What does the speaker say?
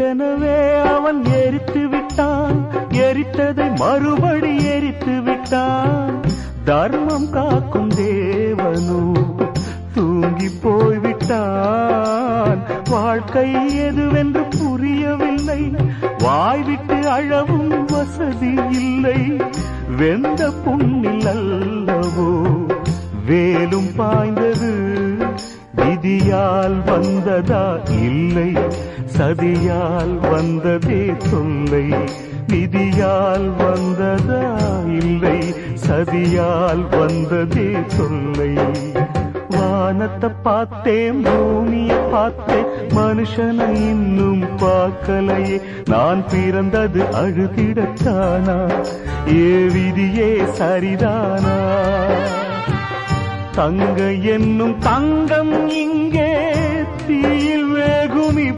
ஏற்கனவே அவன் எரித்து விட்டான், எரித்ததை மறுபடி எரித்து விட்டான். தர்மம் காக்கும் தேவனோ தூங்கி போய்விட்டான். வாழ்க்கை எதுவென்று புரியவில்லை, வாய்விட்டு அழவும் வசதி இல்லை. வெந்த புண்ணில் அல்லவோ வேலும் பாய்ந்தது, விதியால் வந்ததா இல்லை, சதியால் வந்ததே தொல்லை. விதியால் வந்ததா இல்லை, சதியால் வந்ததே தொல்லை. வானத்தை பார்த்தேன், பூமியை பார்த்தேன், மனுஷனை இன்னும் பார்க்கலையே. நான் பிறந்தது அழுதிடத்தானா, ஏ விதியே சரிதானா? தங்க என்னும் தங்கம் இங்கே தீயில் வேகும்